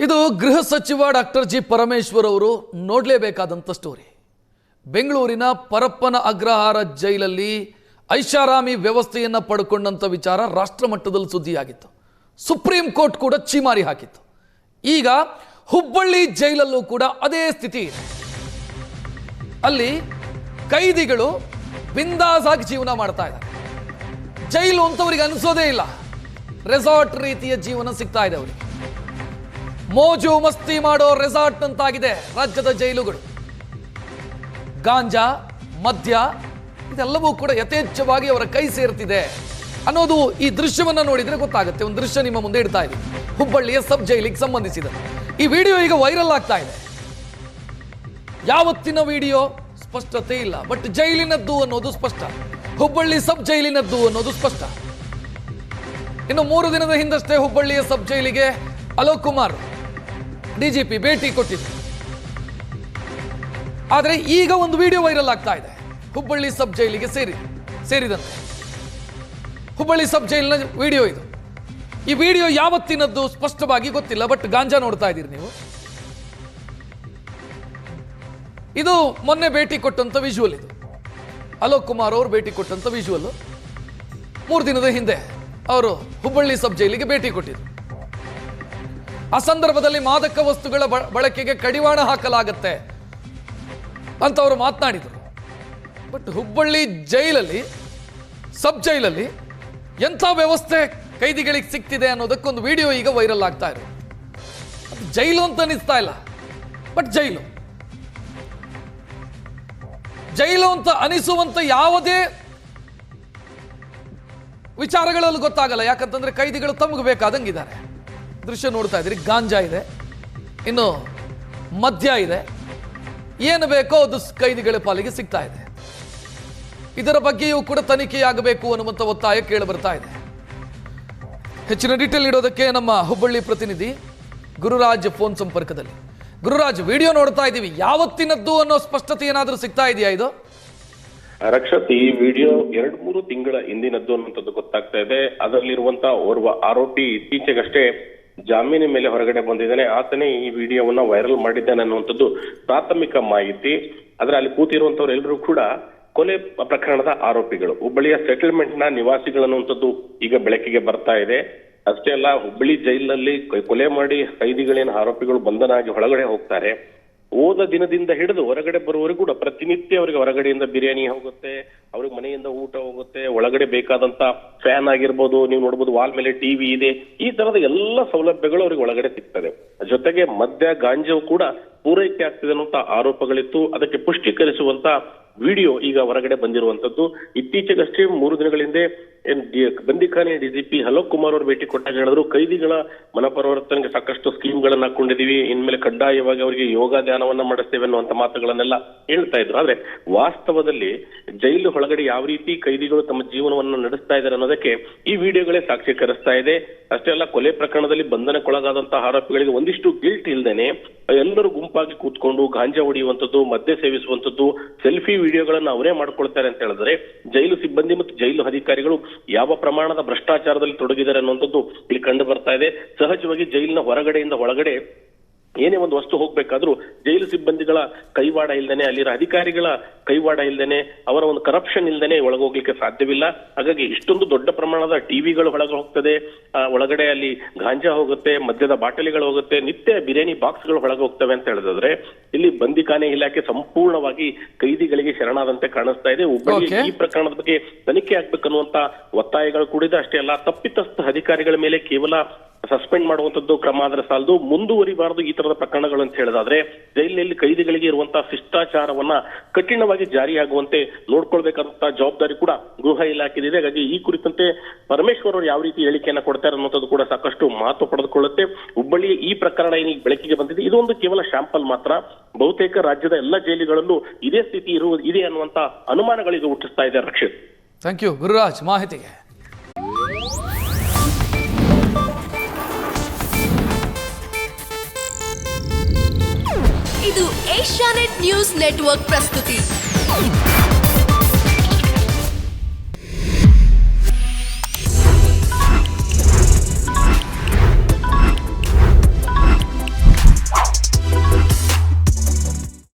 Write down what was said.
ಇದು ಗೃಹ ಸಚಿವ ಡಾಕ್ಟರ್ ಜಿ ಪರಮೇಶ್ವರ್ ಅವರು ನೋಡಲೇಬೇಕಾದಂಥ ಸ್ಟೋರಿ. ಬೆಂಗಳೂರಿನ ಪರಪ್ಪನ ಅಗ್ರಹಾರ ಜೈಲಲ್ಲಿ ಐಷಾರಾಮಿ ವ್ಯವಸ್ಥೆಯನ್ನು ಪಡ್ಕೊಂಡಂಥ ವಿಚಾರ ರಾಷ್ಟ್ರ ಮಟ್ಟದಲ್ಲಿ ಸುದ್ದಿಯಾಗಿತ್ತು. ಸುಪ್ರೀಂ ಕೋರ್ಟ್ ಕೂಡ ಛೀಮಾರಿ ಹಾಕಿತ್ತು. ಈಗ ಹುಬ್ಬಳ್ಳಿ ಜೈಲಲ್ಲೂ ಕೂಡ ಅದೇ ಸ್ಥಿತಿ ಇದೆ. ಅಲ್ಲಿ ಕೈದಿಗಳು ಬಿಂದಾಸ್ ಆಗಿ ಜೀವನ ಮಾಡ್ತಾ ಇದ್ದಾರೆ. ಜೈಲು ಅಂತವರಿಗೆ ಅನಿಸೋದೇ ಇಲ್ಲ. ರೆಸಾರ್ಟ್ ರೀತಿಯ ಜೀವನ ಸಿಗ್ತಾ ಇದೆ ಅವರಿಗೆ. ಮೋಜು ಮಸ್ತಿ ಮಾಡೋ ರೆಸಾರ್ಟ್ ಅಂತಾಗಿದೆ ರಾಜ್ಯದ ಜೈಲುಗಳು. ಗಾಂಜಾ, ಮದ್ಯ ಇದೆಲ್ಲವೂ ಕೂಡ ಯಥೇಚ್ಛವಾಗಿ ಅವರ ಕೈ ಸೇರ್ತಿದೆ ಅನ್ನೋದು ಈ ದೃಶ್ಯವನ್ನು ನೋಡಿದ್ರೆ ಗೊತ್ತಾಗುತ್ತೆ. ಒಂದು ದೃಶ್ಯ ನಿಮ್ಮ ಮುಂದೆ ಇಡ್ತಾ ಇದೆ, ಹುಬ್ಬಳ್ಳಿಯ ಸಬ್ ಜೈಲಿಗೆ ಸಂಬಂಧಿಸಿದ. ಈ ವಿಡಿಯೋ ಈಗ ವೈರಲ್ ಆಗ್ತಾ ಇದೆ. ಯಾವತ್ತಿನ ವಿಡಿಯೋ ಸ್ಪಷ್ಟತೆ ಇಲ್ಲ, ಬಟ್ ಜೈಲಿನದ್ದು ಅನ್ನೋದು ಸ್ಪಷ್ಟ. ಹುಬ್ಬಳ್ಳಿ ಸಬ್ ಜೈಲಿನದ್ದು ಅನ್ನೋದು ಸ್ಪಷ್ಟ. ಇನ್ನು 3 ದಿನದ ಹಿಂದಷ್ಟೇ ಹುಬ್ಬಳ್ಳಿಯ ಸಬ್ ಜೈಲಿಗೆ ಅಲೋಕ್ ಕುಮಾರ್ ಡಿಜಿಪಿ ಭೇಟಿ ಕೊಟ್ಟಿದ್ರು. ಆದರೆ ಈಗ ಒಂದು ವಿಡಿಯೋ ವೈರಲ್ ಆಗ್ತಾ ಇದೆ, ಹುಬ್ಬಳ್ಳಿ ಸಬ್ ಜೈಲಿಗೆ ಸೇರಿದಂತೆ. ಹುಬ್ಬಳ್ಳಿ ಸಬ್ ಜೈಲಿನ ವಿಡಿಯೋ ಇದು. ಈ ವಿಡಿಯೋ ಯಾವತ್ತಿನದ್ದು ಸ್ಪಷ್ಟವಾಗಿ ಗೊತ್ತಿಲ್ಲ, ಬಟ್ ಗಾಂಜಾ ನೋಡ್ತಾ ಇದ್ದೀರಿ ನೀವು. ಇದು ಮೊನ್ನೆ ಭೇಟಿ ಕೊಟ್ಟಂತ ವಿಜುವಲ್. ಇದು ಅಲೋಕ್ ಕುಮಾರ್ ಅವರು ಭೇಟಿ ಕೊಟ್ಟಂತ ವಿಜುವಲ್. 3 ದಿನದ ಹಿಂದೆ ಅವರು ಹುಬ್ಬಳ್ಳಿ ಸಬ್ ಜೈಲಿಗೆ ಭೇಟಿ ಕೊಟ್ಟಿದ್ರು. ಆ ಸಂದರ್ಭದಲ್ಲಿ ಮಾದಕ ವಸ್ತುಗಳ ಬಳಕೆಗೆ ಕಡಿವಾಣ ಹಾಕಲಾಗತ್ತೆ ಅಂತ ಅವರು ಮಾತನಾಡಿದರು. ಬಟ್ ಹುಬ್ಬಳ್ಳಿ ಜೈಲಲ್ಲಿ, ಸಬ್ ಜೈಲಲ್ಲಿ ಎಂಥ ವ್ಯವಸ್ಥೆ ಕೈದಿಗಳಿಗೆ ಸಿಗ್ತಿದೆ ಅನ್ನೋದಕ್ಕೊಂದು ವಿಡಿಯೋ ಈಗ ವೈರಲ್ ಆಗ್ತಾ ಇದೆ. ಅದು ಜೈಲು ಅಂತ ಅನಿಸ್ತಾ ಇಲ್ಲ, ಬಟ್ ಜೈಲು ಅಂತ ಅನಿಸುವಂತ ಯಾವುದೇ ವಿಚಾರಗಳಲ್ಲಿ ಗೊತ್ತಾಗಲ್ಲ. ಯಾಕಂತಂದ್ರೆ ಕೈದಿಗಳು ತಮಗೆ ಬೇಕಾದಂಗಿದ್ದಾರೆ. ದೃಶ್ಯ ನೋಡ್ತಾ ಇದ್ದೀರಿ, ಗಾಂಜಾ ಇದೆ, ಇನ್ನು ಮದ್ಯ ಇದೆ, ಏನು ಬೇಕೋ ಅದು ಕೈದಿಗಳ ಪಾಲಿಗೆ ಸಿಗ್ತಾ ಇದೆ. ಇದರ ಬಗ್ಗೆಯೂ ಕೂಡ ತನಿಖೆಯಾಗಬೇಕು ಅನ್ನುವಂಥ ಒತ್ತಾಯ ಕೇಳಿ ಬರ್ತಾ ಇದೆ. ಹೆಚ್ಚಿನ ಡೀಟೇಲ್ ಇಡೋದಕ್ಕೆ ನಮ್ಮ ಹುಬ್ಬಳ್ಳಿ ಪ್ರತಿನಿಧಿ ಗುರುರಾಜ್ ಫೋನ್ ಸಂಪರ್ಕದಲ್ಲಿ. ಗುರುರಾಜ್, ವಿಡಿಯೋ ನೋಡ್ತಾ ಇದ್ದೀವಿ, ಯಾವತ್ತಿನದ್ದು ಅನ್ನೋ ಸ್ಪಷ್ಟತೆ ಏನಾದರೂ ಸಿಗ್ತಾ ಇದೆಯಾ? ಇದು ರಕ್ಷತ್, ಈ ವಿಡಿಯೋ 2-3 ತಿಂಗಳ ಹಿಂದಿನದ್ದು ಅನ್ನುವಂಥದ್ದು ಗೊತ್ತಾಗ್ತಾ ಇದೆ. ಅದರಲ್ಲಿರುವಂತಹ ಓರ್ವ ಆರೋಪಿ ಇತ್ತೀಚೆಗಷ್ಟೇ ಜಾಮೀನಿನ ಮೇಲೆ ಹೊರಗಡೆ ಬಂದಿದ್ದಾನೆ. ಆತನೇ ಈ ವಿಡಿಯೋವನ್ನ ವೈರಲ್ ಮಾಡಿದ್ದಾನೆ ಅನ್ನುವಂಥದ್ದು ಪ್ರಾಥಮಿಕ ಮಾಹಿತಿ. ಆದ್ರೆ ಅಲ್ಲಿ ಕೂತಿರುವಂತವ್ರು ಎಲ್ಲರೂ ಕೂಡ ಕೊಲೆ ಪ್ರಕರಣದ ಆರೋಪಿಗಳು, ಹುಬ್ಬಳ್ಳಿಯ ಸೆಟಲ್ಮೆಂಟ್ ನ ನಿವಾಸಿಗಳು ಅನ್ನುವಂಥದ್ದು ಈಗ ಬೆಳಕಿಗೆ ಬರ್ತಾ ಇದೆ. ಅಷ್ಟೇ ಅಲ್ಲ, ಹುಬ್ಬಳ್ಳಿ ಜೈಲಿನಲ್ಲಿ ಕೊಲೆ ಮಾಡಿ ಕೈದಿಗಳೇನು ಆರೋಪಿಗಳು ಬಂಧನ ಆಗಿ ಹೊರಗಡೆ ಹೋಗ್ತಾರೆ, ಹೋದ ದಿನದಿಂದ ಹಿಡಿದು ಹೊರಗಡೆ ಬರುವವರೆಗೂ ಕೂಡ ಪ್ರತಿನಿತ್ಯ ಅವರಿಗೆ ಹೊರಗಡೆಯಿಂದ ಬಿರಿಯಾನಿ ಹೋಗುತ್ತೆ, ಅವ್ರಿಗೆ ಮನೆಯಿಂದ ಊಟ ಹೋಗುತ್ತೆ, ಒಳಗಡೆ ಬೇಕಾದಂತ ಫ್ಯಾನ್ ಆಗಿರ್ಬೋದು, ನೀವು ನೋಡ್ಬೋದು ವಾಲ್ ಮೇಲೆ ಟಿವಿ ಇದೆ, ಈ ತರದ ಎಲ್ಲ ಸೌಲಭ್ಯಗಳು ಅವ್ರಿಗೆ ಒಳಗಡೆ ಸಿಗ್ತದೆ. ಜೊತೆಗೆ ಮದ್ಯ, ಗಾಂಜಾವು ಕೂಡ ಪೂರೈಕೆ ಆಗ್ತಿದೆ ಅನ್ನುವಂತ ಆರೋಪಗಳಿತ್ತು. ಅದಕ್ಕೆ ಪುಷ್ಟೀಕರಿಸುವಂತ ವಿಡಿಯೋ ಈಗ ಹೊರಗಡೆ ಬಂದಿರುವಂತದ್ದು. ಇತ್ತೀಚೆಗಷ್ಟೇ 3 ದಿನಗಳ ಹಿಂದೆ ಬಂದಿಖಾನೆ ಡಿಜಿಪಿ ಅಲೋಕ್ ಕುಮಾರ್ ಅವರು ಭೇಟಿ ಕೊಟ್ಟಾಗ ಹೇಳಿದ್ರು, ಕೈದಿಗಳ ಮನಪರಿವರ್ತನೆಗೆ ಸಾಕಷ್ಟು ಸ್ಕೀಮ್ಗಳನ್ನ ಹಾಕೊಂಡಿದೀವಿ, ಇನ್ಮೇಲೆ ಕಡ್ಡಾಯವಾಗಿ ಅವರಿಗೆ ಯೋಗ ಧ್ಯಾನವನ್ನ ಮಾಡಿಸ್ತೇವೆ ಅನ್ನುವಂತ ಮಾತುಗಳನ್ನೆಲ್ಲ ಹೇಳ್ತಾ ಇದ್ರು. ಆದ್ರೆ ವಾಸ್ತವದಲ್ಲಿ ಜೈಲು ಒಳಗಡೆ ಯಾವ ರೀತಿ ಕೈದಿಗಳು ತಮ್ಮ ಜೀವನವನ್ನು ನಡೆಸ್ತಾ ಇದ್ದಾರೆ ಅನ್ನೋದಕ್ಕೆ ಈ ವಿಡಿಯೋಗಳೇ ಸಾಕ್ಷೀಕರಿಸ್ತಾ ಇದೆ. ಅಷ್ಟೇ ಅಲ್ಲ, ಕೊಲೆ ಪ್ರಕರಣದಲ್ಲಿ ಬಂಧನಕ್ಕೊಳಗಾದಂತಹ ಆರೋಪಿಗಳಿಗೆ ಒಂದಿಷ್ಟು ಗಿಲ್ಟ್ ಇಲ್ದೇನೆ ಎಲ್ಲರೂ ಗುಂಪಾಗಿ ಕೂತ್ಕೊಂಡು ಗಾಂಜಾ ಹೊಡೆಯುವಂಥದ್ದು, ಮದ್ಯ ಸೇವಿಸುವಂಥದ್ದು, ಸೆಲ್ಫಿ ವಿಡಿಯೋಗಳನ್ನ ಅವರೇ ಮಾಡ್ಕೊಳ್ತಾರೆ ಅಂತ ಹೇಳಿದ್ರೆ ಜೈಲು ಸಿಬ್ಬಂದಿ ಮತ್ತು ಜೈಲು ಅಧಿಕಾರಿಗಳು ಯಾವ ಪ್ರಮಾಣದ ಭ್ರಷ್ಟಾಚಾರದಲ್ಲಿ ತೊಡಗಿದ್ದಾರೆ ಅನ್ನುವಂಥದ್ದು ಇಲ್ಲಿ ಕಂಡು ಬರ್ತಾ ಇದೆ. ಸಹಜವಾಗಿ ಜೈಲಿನ ಹೊರಗಡೆಯಿಂದ ಒಳಗಡೆ ಏನೇ ಒಂದು ವಸ್ತು ಹೋಗ್ಬೇಕಾದ್ರೂ ಜೈಲು ಸಿಬ್ಬಂದಿಗಳ ಕೈವಾಡ ಇಲ್ದೇನೆ, ಅಲ್ಲಿರೋ ಅಧಿಕಾರಿಗಳ ಕೈವಾಡ ಇಲ್ದೇನೆ, ಅವರ ಒಂದು ಕರಪ್ಷನ್ ಇಲ್ದೇನೆ ಒಳಗೋಗ್ಲಿಕ್ಕೆ ಸಾಧ್ಯವಿಲ್ಲ. ಹಾಗಾಗಿ ಇಷ್ಟೊಂದು ದೊಡ್ಡ ಪ್ರಮಾಣದ ಟಿವಿಗಳು ಒಳಗೆ ಹೋಗ್ತದೆ, ಒಳಗಡೆ ಅಲ್ಲಿ ಗಾಂಜಾ ಹೋಗುತ್ತೆ, ಮದ್ಯದ ಬಾಟಲಿಗಳು ಹೋಗುತ್ತೆ, ನಿತ್ಯ ಬಿರಿಯಾನಿ ಬಾಕ್ಸ್ಗಳು ಒಳಗೆ ಹೋಗ್ತವೆ ಅಂತ ಹೇಳಿದ್ರೆ ಇಲ್ಲಿ ಬಂದಿಖಾನೆ ಇಲಾಖೆ ಸಂಪೂರ್ಣವಾಗಿ ಕೈದಿಗಳಿಗೆ ಶರಣಾದಂತೆ ಕಾಣಿಸ್ತಾ ಇದೆ. ಹುಬ್ಬಳ್ಳಿ ಈ ಪ್ರಕರಣದ ಬಗ್ಗೆ ತನಿಖೆ ಆಗ್ಬೇಕನ್ನುವಂತ ಒತ್ತಾಯಗಳು ಕೂಡಿದೆ. ಅಷ್ಟೇ ಅಲ್ಲ, ತಪ್ಪಿತಸ್ಥ ಅಧಿಕಾರಿಗಳ ಮೇಲೆ ಕೇವಲ ಸಸ್ಪೆಂಡ್ ಮಾಡುವಂತದ್ದು ಕ್ರಮ ಆದ್ರೆ ಸಾಲದು, ಮುಂದುವರಿಬಾರದು ಈ ತರದ ಪ್ರಕರಣಗಳು ಅಂತ ಹೇಳಿದಾದ್ರೆ ಜೈಲಿನಲ್ಲಿ ಕೈದಿಗಳಿಗೆ ಇರುವಂತಹ ಶಿಷ್ಟಾಚಾರವನ್ನ ಕಠಿಣವಾಗಿ ಜಾರಿಯಾಗುವಂತೆ ನೋಡ್ಕೊಳ್ಬೇಕಾದಂತಹ ಜವಾಬ್ದಾರಿ ಕೂಡ ಗೃಹ ಇಲಾಖೆ ಇದೆ. ಹಾಗಾಗಿ ಈ ಕುರಿತಂತೆ ಪರಮೇಶ್ವರ್ ಅವರು ಯಾವ ರೀತಿ ಹೇಳಿಕೆಯನ್ನ ಕೊಡ್ತಾರೆ ಅನ್ನೋದು ಕೂಡ ಸಾಕಷ್ಟು ಮಹತ್ವ ಪಡೆದುಕೊಳ್ಳುತ್ತೆ. ಹುಬ್ಬಳ್ಳಿಯ ಈ ಪ್ರಕರಣ ಏನೀಗ ಬೆಳಕಿಗೆ ಬಂದಿದೆ, ಇದೊಂದು ಕೇವಲ ಶಾಂಪಲ್ ಮಾತ್ರ. ಬಹುತೇಕ ರಾಜ್ಯದ ಎಲ್ಲ ಜೈಲುಗಳಲ್ಲೂ ಇದೇ ಸ್ಥಿತಿ ಇದೆ ಅನ್ನುವಂತ ಅನುಮಾನಗಳಿಗೆ ಹುಟ್ಟಿಸ್ತಾ ಇದೆ. ರಕ್ಷಿತ್, ಥ್ಯಾಂಕ್ ಯು ಗುರುರಾಜ್ ಮಾಹಿತಿಗೆ. ಇದು ಏಷ್ಯಾನೆಟ್ ನ್ಯೂಸ್ ನೆಟ್ವರ್ಕ್ ಪ್ರಸ್ತುತಿ.